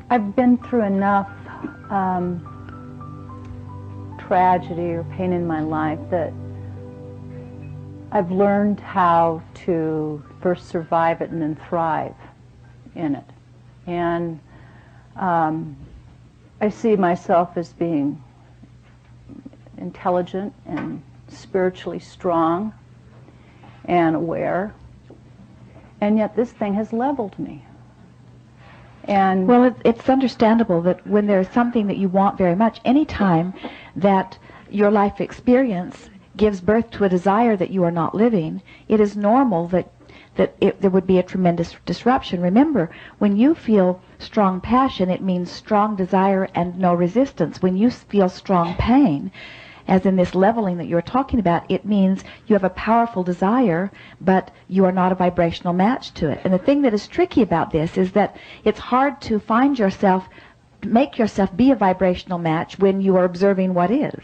I've been through enough tragedy or pain in my life that I've learned how to first survive it and then thrive in it. And I see myself as being intelligent and spiritually strong and aware, and yet this thing has leveled me. And well, it's understandable that when there's something that you want very much, any time that your life experience gives birth to a desire that you are not living, it is normal that there would be a tremendous disruption. Remember, when you feel strong passion, it means strong desire and no resistance. When you feel strong pain, as in this leveling that you're talking about, it means you have a powerful desire, but you are not a vibrational match to it. And the thing that is tricky about this is that it's hard to find yourself, make yourself be a vibrational match when you are observing what is.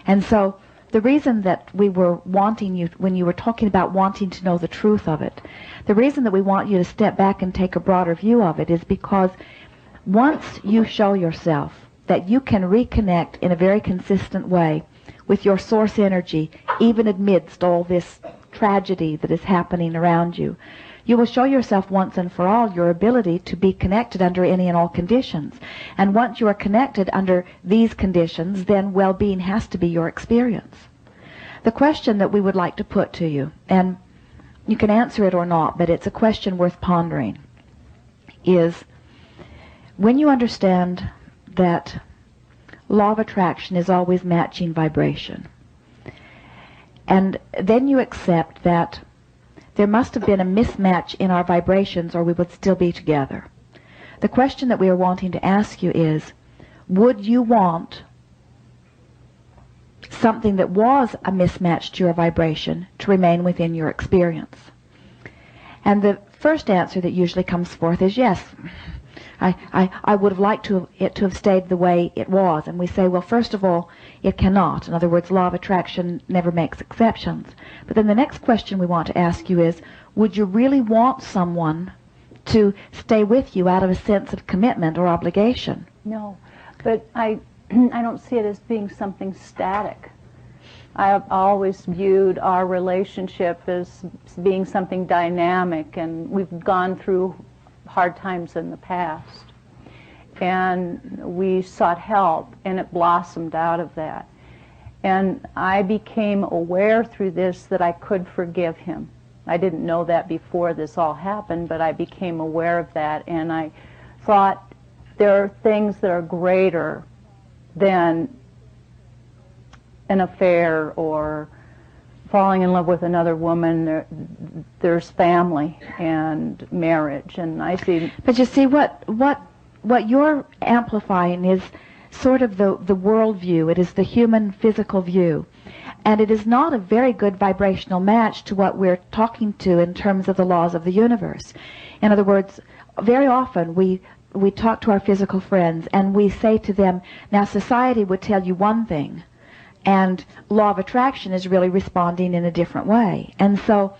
And so the reason that we were wanting you, when you were talking about wanting to know the truth of it, the reason that we want you to step back and take a broader view of it is because once you show yourself that you can reconnect in a very consistent way with your source energy, even amidst all this tragedy that is happening around you, you will show yourself once and for all your ability to be connected under any and all conditions. And once you are connected under these conditions, then well-being has to be your experience. The question that we would like to put to you, and you can answer it or not, but it's a question worth pondering, is when you understand that law of attraction is always matching vibration, and then you accept that there must have been a mismatch in our vibrations or we would still be together. The question that we are wanting to ask you is, would you want something that was a mismatch to your vibration to remain within your experience? And the first answer that usually comes forth is yes. I would have liked it to have stayed the way it was. And we say, well, first of all, it cannot. In other words, law of attraction never makes exceptions. But then the next question we want to ask you is, would you really want someone to stay with you out of a sense of commitment or obligation? No, but I don't see it as being something static. I have always viewed our relationship as being something dynamic, and we've gone through hard times in the past, and we sought help, and it blossomed out of that. And I became aware through this that I could forgive him. I didn't know that before this all happened, but I became aware of that, and I thought there are things that are greater than an affair or falling in love with another woman. There's family and marriage, and I see. But you see, what you're amplifying is sort of the world view. It is the human physical view, and it is not a very good vibrational match to what we're talking to in terms of the laws of the universe. In other words, very often we talk to our physical friends and we say to them, now society would tell you one thing, and law of attraction is really responding in a different way. And so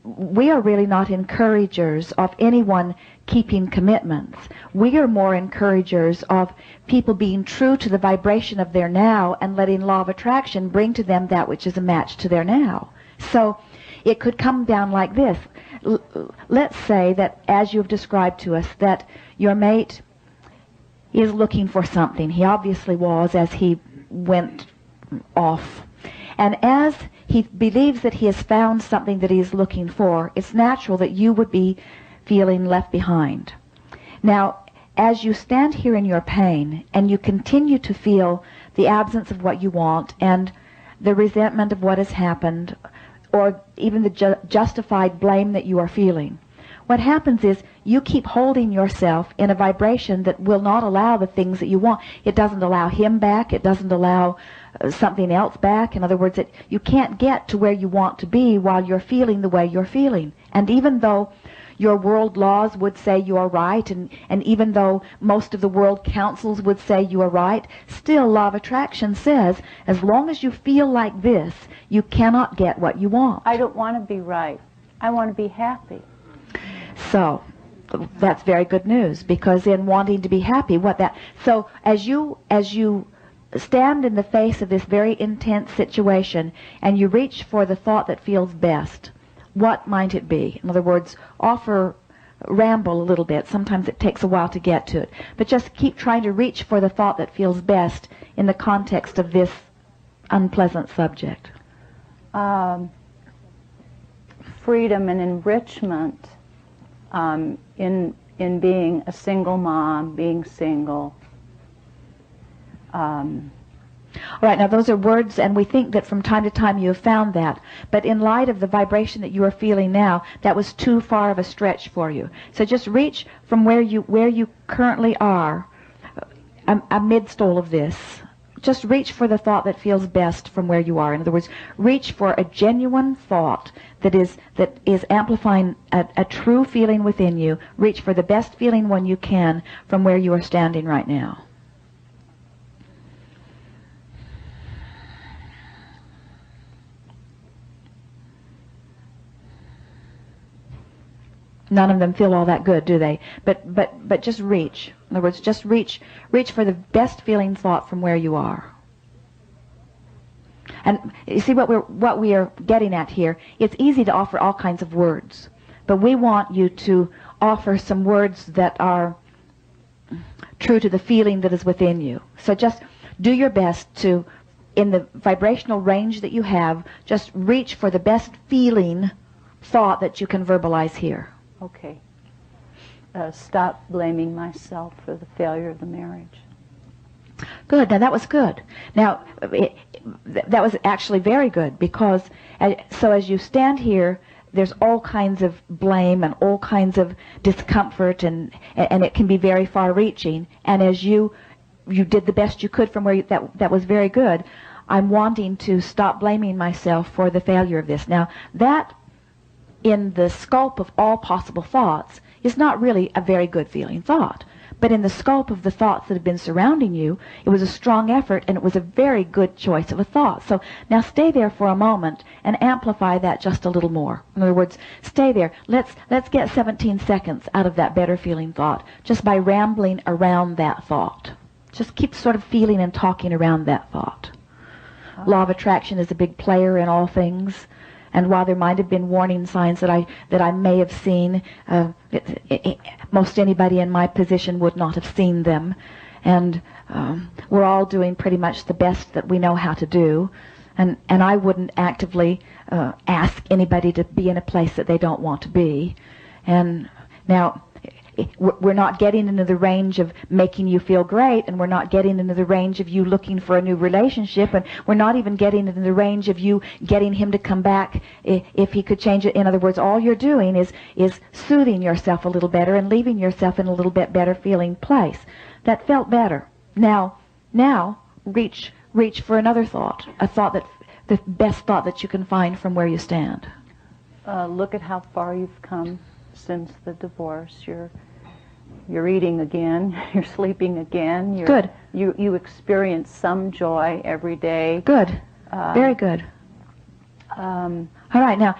we are really not encouragers of anyone keeping commitments. We are more encouragers of people being true to the vibration of their now and letting law of attraction bring to them that which is a match to their now. So it could come down like this. Let's say that, as you've described to us, that your mate is looking for something. He obviously was, as he went off. And as he believes that he has found something that he is looking for, it's natural that you would be feeling left behind. Now, as you stand here in your pain and you continue to feel the absence of what you want and the resentment of what has happened, or even the justified blame that you are feeling, what happens is you keep holding yourself in a vibration that will not allow the things that you want. It doesn't allow him back. It doesn't allow something else back. In other words, you can't get to where you want to be while you're feeling the way you're feeling. And even though your world laws would say you are right, and even though most of the world councils would say you are right, still law of attraction says, as long as you feel like this, you cannot get what you want. I don't want to be right. I want to be happy. So, That's very good news, because in wanting to be happy, so as you stand in the face of this very intense situation and you reach for the thought that feels best, what might it be? In other words, ramble a little bit. Sometimes it takes a while to get to it, but just keep trying to reach for the thought that feels best in the context of this unpleasant subject. Freedom and enrichment in being a single mom, being single. All right, now those are words, and we think that from time to time you have found that. But in light of the vibration that you are feeling now, that was too far of a stretch for you. So just reach from where you currently are, amidst all of this. Just reach for the thought that feels best from where you are. In other words, reach for a genuine thought that is amplifying a true feeling within you. Reach for the best feeling one you can from where you are standing right now. None of them feel all that good, do they? But just reach. In other words, just reach for the best feeling thought from where you are. And you see what we are getting at here. It's easy to offer all kinds of words, but we want you to offer some words that are true to the feeling that is within you. So just do your best to, in the vibrational range that you have, just reach for the best feeling thought that you can verbalize here. Okay. Stop blaming myself for the failure of the marriage. Good. Now that was good. Now that was actually very good, because so as you stand here, there's all kinds of blame and all kinds of discomfort, and it can be very far-reaching. And as you did the best you could from where that was very good. I'm wanting to stop blaming myself for the failure of this. Now that, in the scope of all possible thoughts, is not really a very good feeling thought. But in the scope of the thoughts that have been surrounding you, it was a strong effort, and it was a very good choice of a thought. So now stay there for a moment and amplify that just a little more. In other words, stay there. Let's get 17 seconds out of that better feeling thought just by rambling around that thought. Just keep sort of feeling and talking around that thought. Law of attraction is a big player in all things. And while there might have been warning signs that I may have seen, most anybody in my position would not have seen them. And we're all doing pretty much the best that we know how to do. And I wouldn't actively ask anybody to be in a place that they don't want to be. And now, we're not getting into the range of making you feel great, and we're not getting into the range of you looking for a new relationship, and we're not even getting into the range of you getting him to come back if he could change it. In other words, all you're doing is soothing yourself a little better and leaving yourself in a little bit better feeling place. That felt better. Now reach for another thought, a thought that the best thought that you can find from where you stand. Look at how far you've come since the divorce. You're eating again. You're sleeping again. Good. You experience some joy every day. Good. Very good. All right. Now,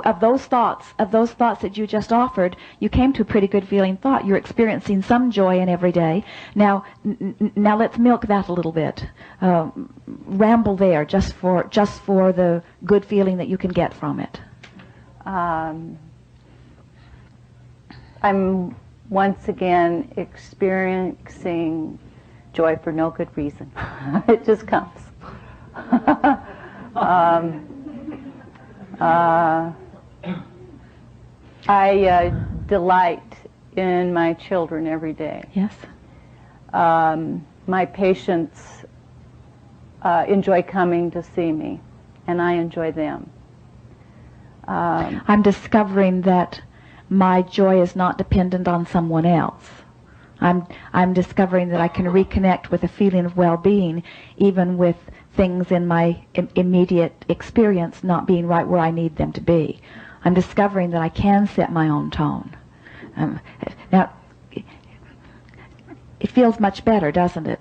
of those thoughts that you just offered, you came to a pretty good feeling thought. You're experiencing some joy in every day. Now let's milk that a little bit. Ramble there just for the good feeling that you can get from it. I'm once again experiencing joy for no good reason. It just comes. I delight in my children every day. Yes. My patients enjoy coming to see me, and I enjoy them. I'm discovering that my joy is not dependent on someone else. I'm discovering that I can reconnect with a feeling of well-being, even with things in my immediate experience not being right where I need them to be. I'm discovering that I can set my own tone. Now, it feels much better, doesn't it?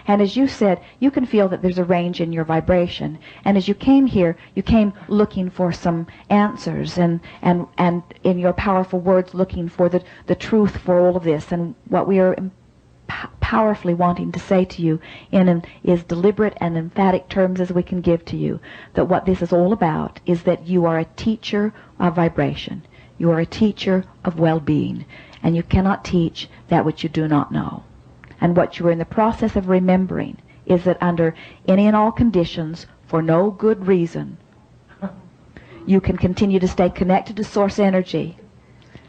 And as you said, you can feel that there's a range in your vibration. And as you came here, you came looking for some answers and in your powerful words looking for the truth for all of this. And what we are powerfully wanting to say to you in as deliberate and emphatic terms as we can give to you, that what this is all about is that you are a teacher of vibration. You are a teacher of well-being. And you cannot teach that which you do not know. And what you are in the process of remembering is that under any and all conditions, for no good reason, you can continue to stay connected to source energy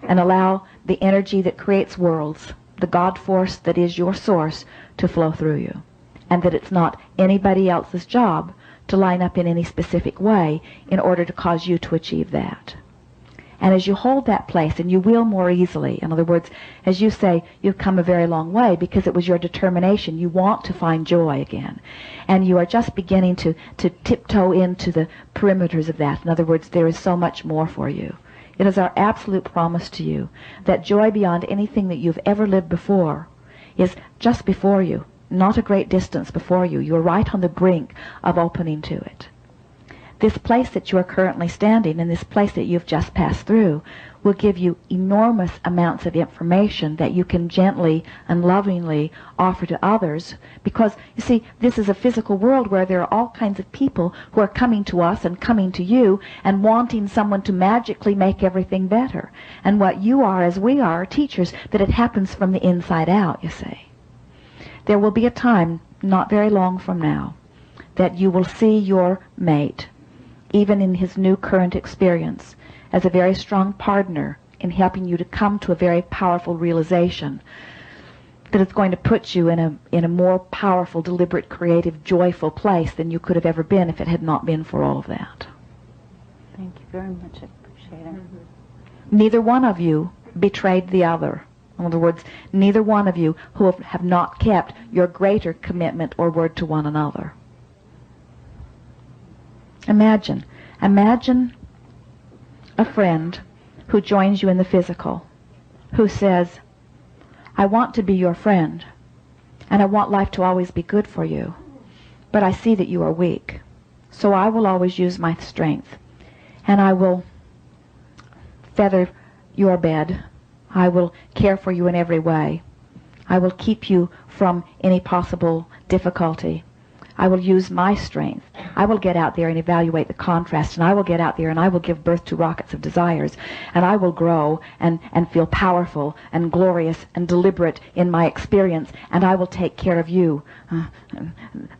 and allow the energy that creates worlds, the God force that is your source, to flow through you. And that it's not anybody else's job to line up in any specific way in order to cause you to achieve that. And as you hold that place, and you will more easily, in other words, as you say, you've come a very long way because it was your determination. You want to find joy again. And you are just beginning to tiptoe into the perimeters of that. In other words, there is so much more for you. It is our absolute promise to you that joy beyond anything that you've ever lived before is just before you, not a great distance before you. You're right on the brink of opening to it. This place that you are currently standing and this place that you've just passed through will give you enormous amounts of information that you can gently and lovingly offer to others, because, you see, this is a physical world where there are all kinds of people who are coming to us and coming to you and wanting someone to magically make everything better. And what you are, as we are teachers, that it happens from the inside out, you see. There will be a time, not very long from now, that you will see your mate, even in his new current experience, as a very strong partner in helping you to come to a very powerful realization that it's going to put you in a more powerful, deliberate, creative, joyful place than you could have ever been if it had not been for all of that. Thank you very much. I appreciate it. Neither one of you betrayed the other. In other words, neither one of you who have not kept your greater commitment or word to one another. Imagine a friend who joins you in the physical, who says, I want to be your friend, and I want life to always be good for you, but I see that you are weak, so I will always use my strength, and I will feather your bed. I will care for you in every way. I will keep you from any possible difficulty. I will use my strength. I will get out there and evaluate the contrast, and I will get out there and I will give birth to rockets of desires, and I will grow and feel powerful and glorious and deliberate in my experience, and I will take care of you,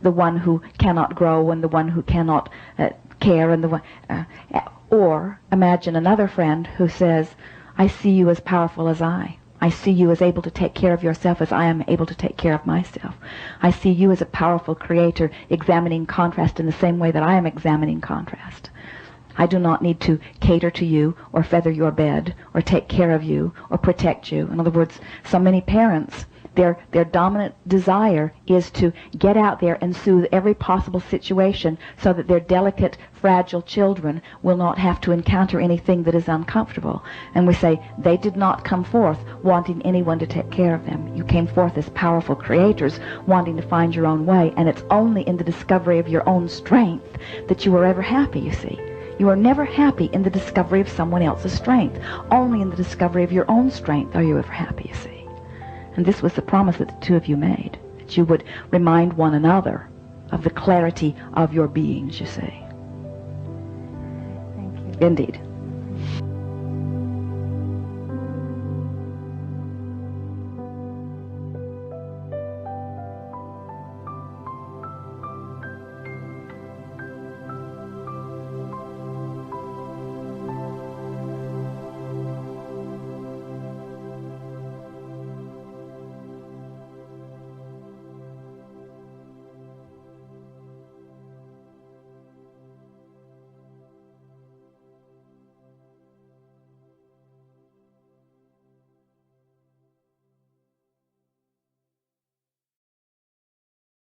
the one who cannot grow and the one who cannot care, and the one. Or imagine another friend who says, I see you as powerful as I. I see you as able to take care of yourself as I am able to take care of myself. I see you as a powerful creator examining contrast in the same way that I am examining contrast. I do not need to cater to you or feather your bed or take care of you or protect you. In other words, so many parents, their dominant desire is to get out there and soothe every possible situation so that their delicate, fragile children will not have to encounter anything that is uncomfortable. And we say, they did not come forth wanting anyone to take care of them. You came forth as powerful creators wanting to find your own way, and it's only in the discovery of your own strength that you are ever happy, you see. You are never happy in the discovery of someone else's strength. Only in the discovery of your own strength are you ever happy, you see. And this was the promise that the two of you made, that you would remind one another of the clarity of your beings, you see. Thank you. Indeed.